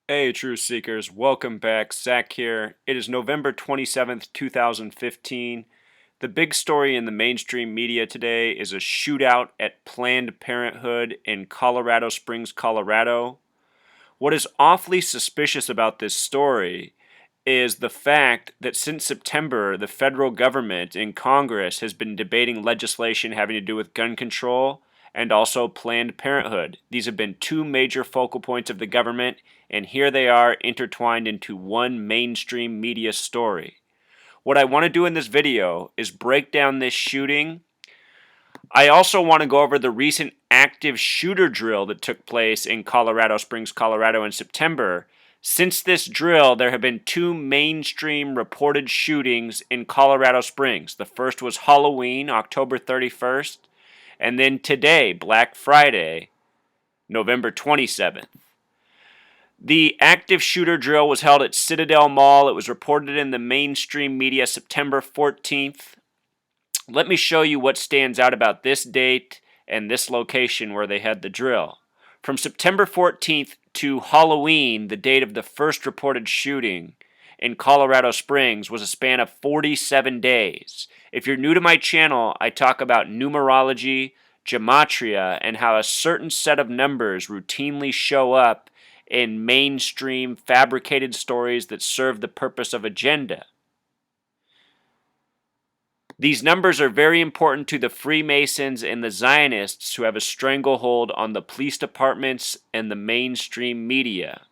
Hey, Truth Seekers, welcome back. Zach here. It is November 27th, 2015. The big story in the mainstream media today is a shootout at Planned Parenthood in Colorado Springs, Colorado. What is awfully suspicious about this story is the fact that since September, the federal government in Congress has been debating legislation having to do with gun control and also Planned Parenthood. These have been two major focal points of the government, and here they are intertwined into one mainstream media story. What I want to do in this video is break down this shooting. I also want to go over the recent active shooter drill that took place in Colorado Springs, Colorado in September. Since this drill, there have been two mainstream reported shootings in Colorado Springs. The first was Halloween, October 31st, and then today, Black Friday, November 27th. The active shooter drill was held at Centennial Mall. It was reported in the mainstream media September 14th. Let me show you what stands out about this date and this location where they had the drill. From September 14th to Halloween, the date of the first reported shooting in Colorado Springs, was a span of 47 days. If you're new to my channel, I talk about numerology, Gematria, and how a certain set of numbers routinely show up in mainstream fabricated stories that serve the purpose of agenda. These numbers are very important to the Freemasons and the Zionists who have a stranglehold on the police departments and the mainstream media.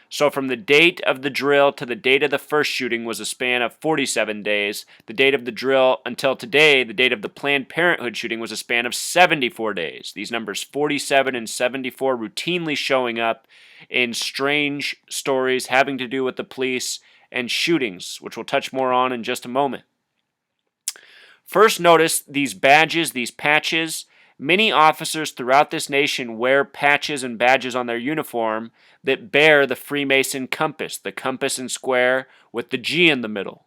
So from the date of the drill to the date of the first shooting was a span of 47 days. The date of the drill until today, the date of the Planned Parenthood shooting, was a span of 74 days. These numbers 47 and 74 routinely showing up in strange stories having to do with the police and shootings, which we'll touch more on in just a moment. First, notice these badges, these patches. Many officers throughout this nation wear patches and badges on their uniform that bear the Freemason compass, the compass and square with the G in the middle.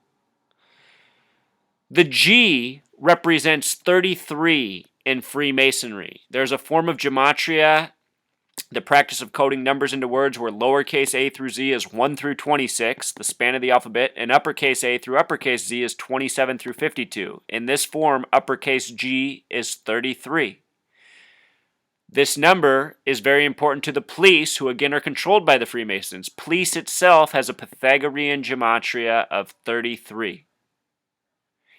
The G represents 33 in Freemasonry. There's a form of Gematria, the practice of coding numbers into words, where lowercase a through z is 1 through 26, the span of the alphabet, and uppercase a through uppercase z is 27 through 52. In this form, uppercase G is 33. This number is very important to the police, who again are controlled by the Freemasons. Police itself has a Pythagorean gematria of 33.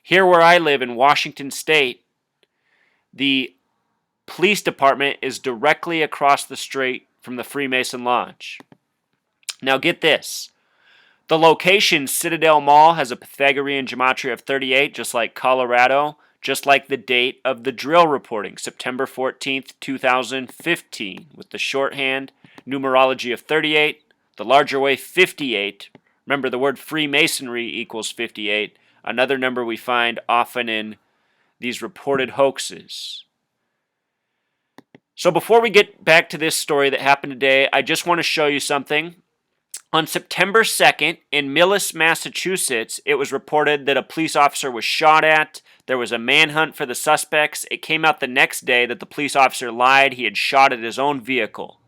Here where I live in Washington State, the police department is directly across the street from the Freemason Lodge. Now get this. The location, Centennial Mall, has a Pythagorean gematria of 38, just like Colorado, just like the date of the drill reporting, September 14th, 2015, with the shorthand numerology of 38, the larger way 58. Remember, the word Freemasonry equals 58, another number we find often in these reported hoaxes. So before we get back to this story that happened today, I just want to show you something. On September 2nd, in Millis, Massachusetts, it was reported that a police officer was shot at. There was a manhunt for the suspects. It came out the next day that the police officer lied. He had shot at his own vehicle.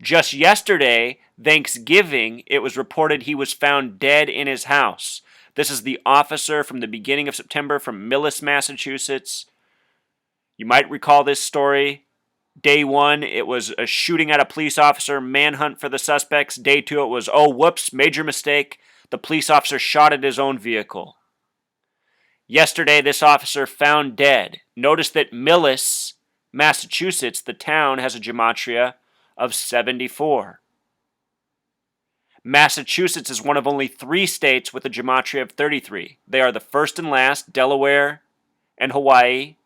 Just yesterday, Thanksgiving, it was reported he was found dead in his house. This is the officer from the beginning of September from Millis, Massachusetts. You might recall this story. Day 1, it was a shooting at a police officer, manhunt for the suspects. Day 2, it was, oh, whoops, major mistake. The police officer shot at his own vehicle. Yesterday, this officer found dead. Notice that Millis, Massachusetts, the town, has a gematria of 74. Massachusetts is one of only 3 states with a gematria of 33. They are the first and last, Delaware and Hawaii,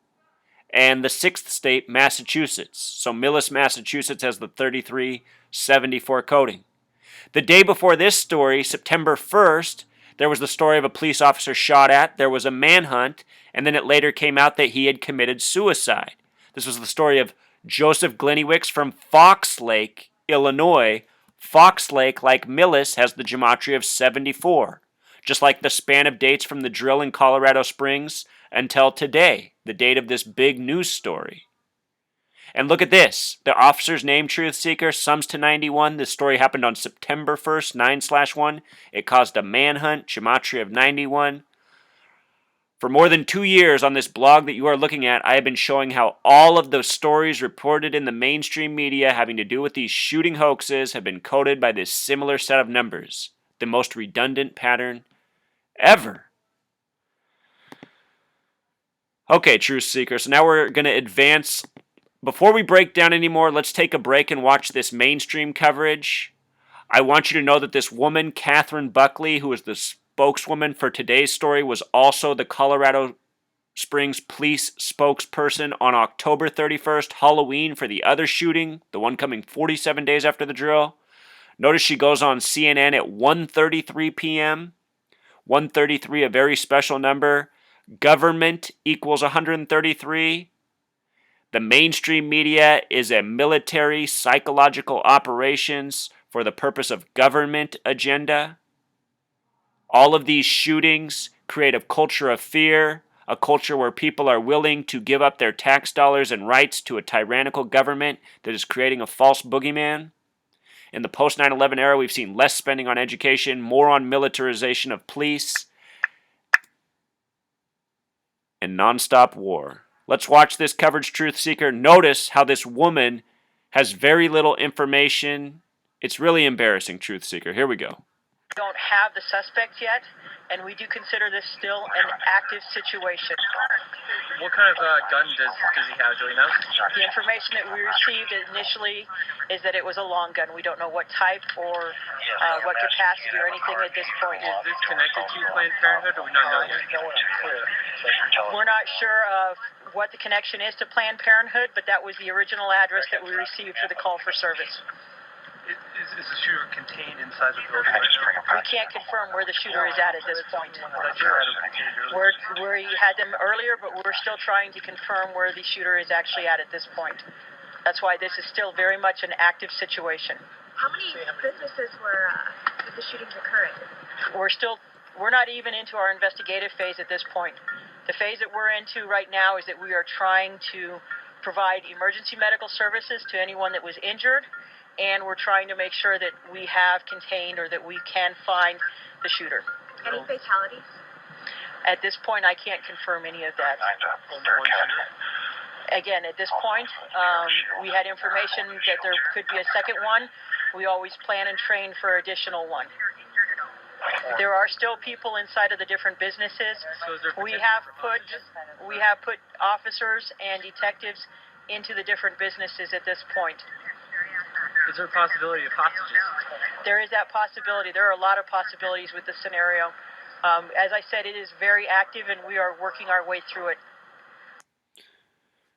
and the 6th state, Massachusetts. So Millis, Massachusetts has the 3374 coding. The day before this story, September 1st, there was the story of a police officer shot at. There was a manhunt, and then it later came out that he had committed suicide. This was the story of Joseph Gleniewicz from Fox Lake, Illinois. Fox Lake, like Millis, has the gematria of 74. Just like the span of dates from the drill in Colorado Springs until today, the date of this big news story. And look at this. The officer's name, Truth Seeker, sums to 91. This story happened on September 1st, 9/1. It caused a manhunt, Gematria of 91. For more than 2 years on this blog that you are looking at, I have been showing how all of the stories reported in the mainstream media having to do with these shooting hoaxes have been coded by this similar set of numbers. The most redundant pattern ever. Okay, Truth Seeker, so now we're going to advance. Before we break down anymore, let's take a break and watch this mainstream coverage. I want you to know that this woman, Catherine Buckley, who is the spokeswoman for today's story, was also the Colorado Springs police spokesperson on October 31st, Halloween, for the other shooting, the one coming 47 days after the drill. Notice she goes on CNN at 1:33 p.m. 133, a very special number. Government equals 133. The mainstream media is a military psychological operations for the purpose of government agenda. All of these shootings create a culture of fear, a culture where people are willing to give up their tax dollars and rights to a tyrannical government that is creating a false boogeyman. In the post 9/11 era, we've seen less spending on education, more on militarization of police, and nonstop war. Let's watch this coverage, Truth Seeker. Notice how this woman has very little information. It's really embarrassing, Truth Seeker. Here we go. Don't have the suspect yet, and we do consider this still an active situation. What kind of gun does he have? Do we know? The information that we received initially is that it was a long gun. We don't know what type or what capacity or anything at this point. Is this connected to Planned Parenthood, or we not know yet? We're not sure of what the connection is to Planned Parenthood, but that was the original address that we received for the call for service. Is the shooter contained inside the building? We can't confirm where the shooter is at this point. We had them earlier, but we're still trying to confirm where the shooter is actually at this point. That's why this is still very much an active situation. How many businesses were the shootings occurring? We're not even into our investigative phase at this point. The phase that we're into right now is that we are trying to provide emergency medical services to anyone that was injured, and we're trying to make sure that we have contained or that we can find the shooter. Any fatalities? At this point, I can't confirm any of that. Again, at this point, we had information that there could be a second one. We always plan and train for additional one. There are still people inside of the different businesses. We have put officers and detectives into the different businesses at this point. Is there a possibility of hostages? There is that possibility. There are a lot of possibilities with this scenario. As I said, it is very active, and we are working our way through it.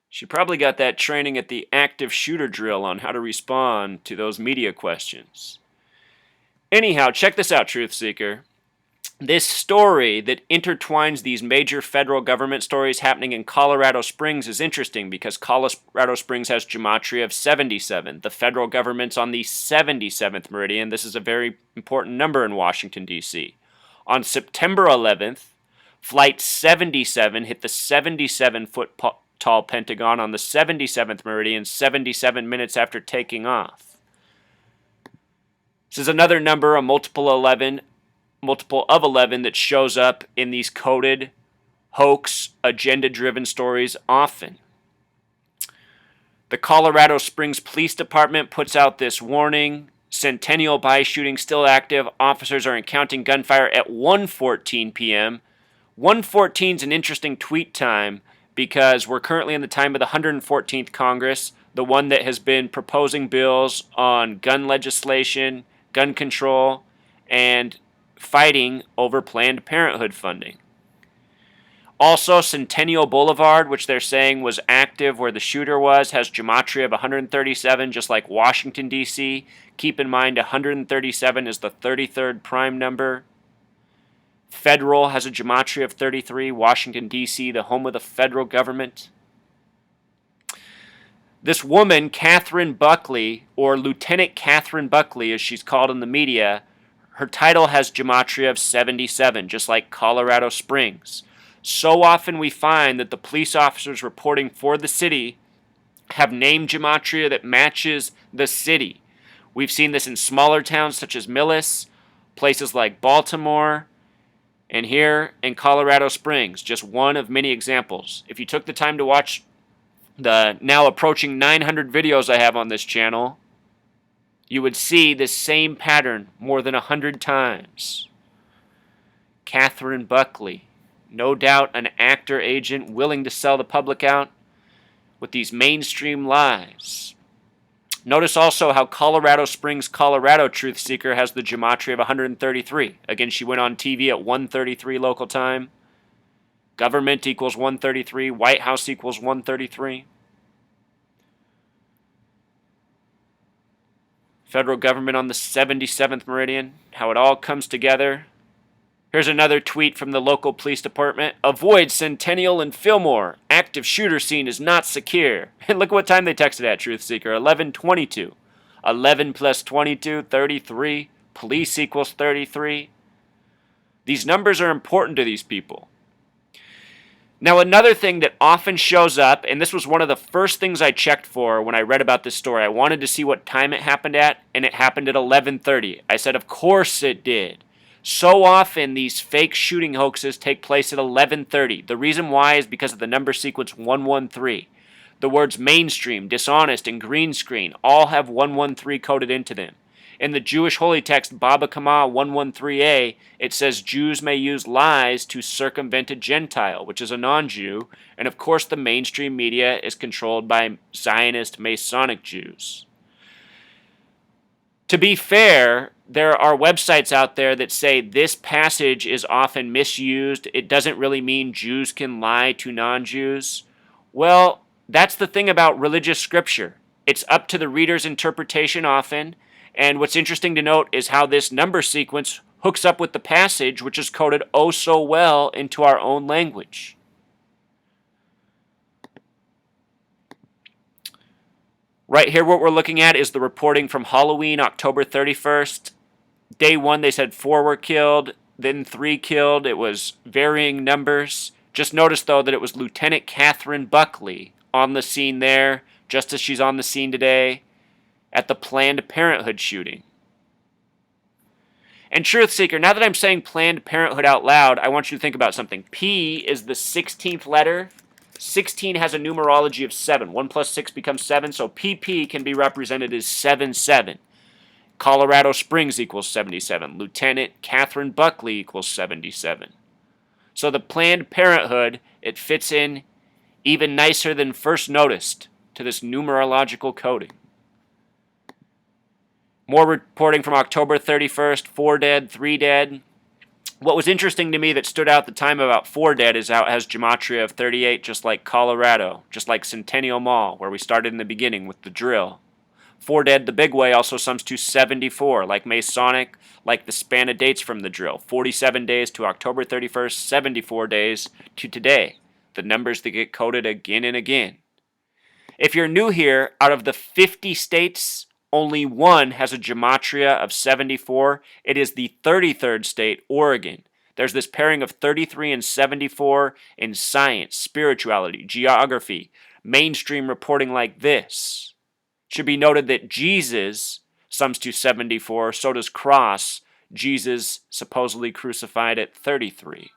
She probably got that training at the active shooter drill on how to respond to those media questions. Anyhow, check this out, Truth Seeker. This story that intertwines these major federal government stories happening in Colorado Springs is interesting because Colorado Springs has Gematria of 77. The federal government's on the 77th meridian. This is a very important number in Washington, D.C. On September 11th, Flight 77 hit the 77-foot tall Pentagon on the 77th meridian 77 minutes after taking off. This is another number, a multiple of 11 that shows up in these coded, hoax, agenda-driven stories often. The Colorado Springs Police Department puts out this warning. Centennial Mall shooting still active. Officers are encountering gunfire at 1:14 p.m. 1:14 is an interesting tweet time because we're currently in the time of the 114th Congress, the one that has been proposing bills on gun legislation, gun control, and fighting over Planned Parenthood funding. Also, Centennial Boulevard, which they're saying was active where the shooter was, has Gematria of 137, just like Washington, D.C. Keep in mind, 137 is the 33rd prime number. Federal has a Gematria of 33, Washington, D.C., the home of the federal government. This woman, Catherine Buckley, or Lieutenant Catherine Buckley, as she's called in the media, her title has Gematria of 77, just like Colorado Springs. So often we find that the police officers reporting for the city have name gematria that matches the city. We've seen this in smaller towns such as Millis, places like Baltimore, and here in Colorado Springs, just one of many examples. If you took the time to watch the now approaching 900 videos I have on this channel, you would see this same pattern more than 100 times. Catherine Buckley, no doubt an actor agent willing to sell the public out with these mainstream lies. Notice also how Colorado Springs, Colorado Truth Seeker has the gematria of 133. Again, she went on TV at 1:33 local time. Government equals 133. White House equals 133. Federal government on the 77th meridian. How it all comes together. Here's another tweet from the local police department. Avoid Centennial and Fillmore. Active shooter scene is not secure. And look what time they texted at, Truth Seeker. 11:22. 11 plus 22, 33. Police equals 33. These numbers are important to these people. Now, another thing that often shows up, and this was one of the first things I checked for when I read about this story. I wanted to see what time it happened at, and it happened at 11:30. I said, of course it did. So often these fake shooting hoaxes take place at 11:30. The reason why is because of the number sequence 113. The words mainstream, dishonest, and green screen all have 113 coded into them. In the Jewish holy text Baba Kama 113a, it says Jews may use lies to circumvent a Gentile, which is a non-Jew, and of course the mainstream media is controlled by Zionist Masonic Jews. To be fair, there are websites out there that say this passage is often misused. It doesn't really mean Jews can lie to non-Jews. Well, that's the thing about religious scripture. It's up to the reader's interpretation often, and what's interesting to note is how this number sequence hooks up with the passage, which is coded oh so well into our own language. Right here, what we're looking at is the reporting from Halloween, October 31st. Day 1, they said 4 were killed, then 3 killed. It was varying numbers. Just notice, though, that it was Lieutenant Catherine Buckley on the scene there, just as she's on the scene today at the Planned Parenthood shooting. And Truth Seeker, now that I'm saying Planned Parenthood out loud, I want you to think about something. P is the 16th letter. 16 has a numerology of 7. 1 plus 6 becomes 7, so PP can be represented as 77. Colorado Springs equals 77. Lieutenant Catherine Buckley equals 77. So the Planned Parenthood, it fits in even nicer than first noticed to this numerological coding. More reporting from October 31st, 4 dead, 3 dead. What was interesting to me that stood out at the time about 4 dead is how it has gematria of 38, just like Colorado, just like Centennial Mall, where we started in the beginning with the drill. 4 dead the big way also sums to 74, like Masonic, like the span of dates from the drill. 47 days to October 31st, 74 days to today. The numbers that get coded again and again. If you're new here, out of the 50 states, only one has a gematria of 74. It is the 33rd state, Oregon. There's this pairing of 33 and 74 in science, spirituality, geography, mainstream reporting like this. It should be noted that Jesus sums to 74, so does cross, Jesus supposedly crucified at 33.